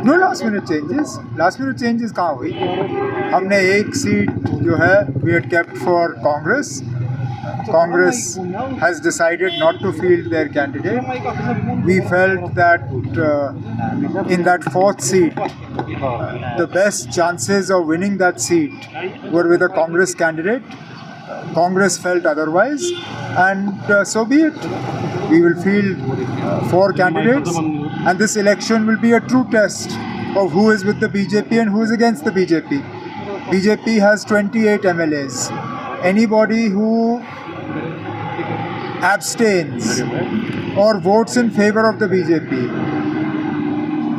No last minute changes कहाँ हुई? हमने एक सीट जो है we had kept for Congress. Congress has decided not to field their candidate. We felt that in that fourth seat, the best chances of winning that seat were with a Congress candidate. Congress felt otherwise, and so be it. We will field four candidates, and this election will be a true test of who is with the BJP and who is against the BJP. BJP has 28 MLAs. Anybody who abstains or votes in favor of the BJP,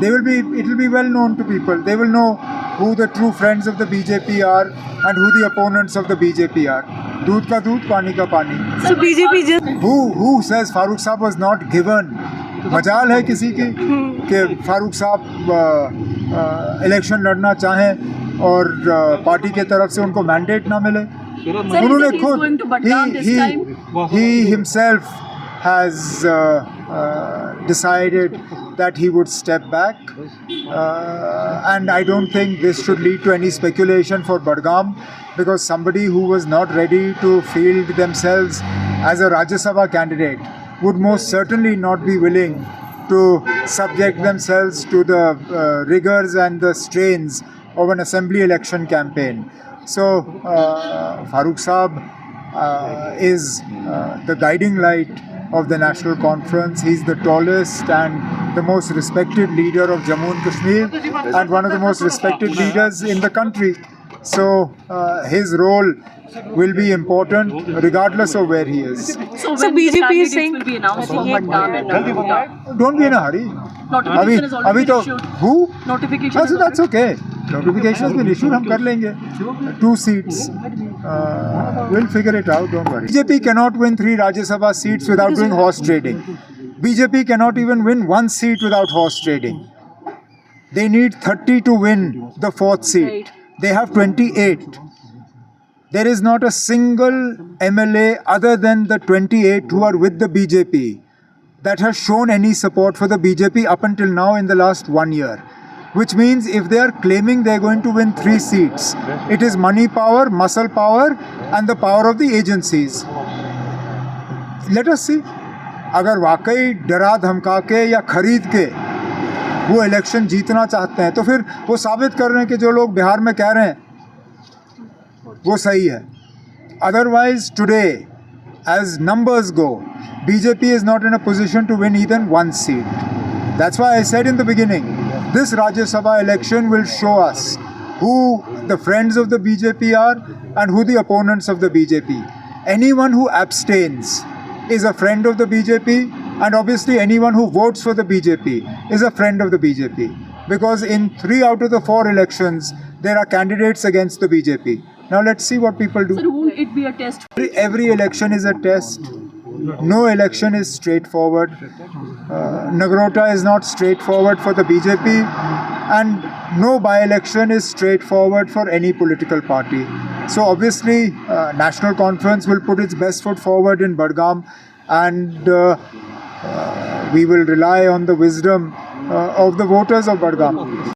it will be well known to people. They will know who the true friends of the BJP are and who the opponents of the BJP are. दूध का दूध, पानी का पानी. So BJP just Who says Farooq Saab was not given? मजाल है किसी की कि फारूक साहब इलेक्शन लड़ना चाहें और पार्टी के तरफ से उनको मैंडेट ना मिले. उन्होंने खुद he himself has decided that he would step back, and I don't think this should lead to any speculation for Budgam, because somebody who was not ready to field themselves as a Rajya Sabha candidate would most certainly not be willing to subject themselves to the rigors and the strains of an assembly election campaign. So Farooq Saab is the guiding light of the National Conference. He's the tallest and the most respected leader of Jammu and Kashmir, and one of the most respected leaders in the country. So his role will be important regardless of where he is. So BJP is saying will be announced for Patna and Nagota. Don't be in a hurry. Notification is already issued. Who? Notification is That's okay. Notification has been issued. हम कर लेंगे. 2 seats. We'll figure it out. Don't worry. BJP cannot win 3 Rajya Sabha seats without doing horse trading. BJP cannot even win 1 seat without horse trading. They need 30 to win the 4th seat. Right. They have 28. There is not a single MLA other than the 28 who are with the BJP that has shown any support for the BJP up until now in the last 1 year. Which means if they are claiming they are going to win 3 seats, it is money power, muscle power, and the power of the agencies. Let us see. अगर वाकई डरा धमका के या खरीद के वो election जीतना चाहते हैं, तो फिर वो साबित कर रहे हैं कि जो लोग बिहार में कह रहे हैं वो सही है. Otherwise, today, as numbers go, BJP is not in a position to win even 1 seat. That's why I said in the beginning, this Rajya Sabha election will show us who the friends of the BJP are and who the opponents of the BJP. Anyone who abstains is a friend of the BJP, and obviously anyone who votes for the BJP is a friend of the BJP. Because in 3 out of the 4 elections, there are candidates against the BJP. Now let's see what people do. So won't it be a test? Every election is a test. No election is straightforward. Nagrota is not straightforward for the BJP, and no by-election is straightforward for any political party. So obviously, National Conference will put its best foot forward in Budgam, and we will rely on the wisdom of the voters of Budgam.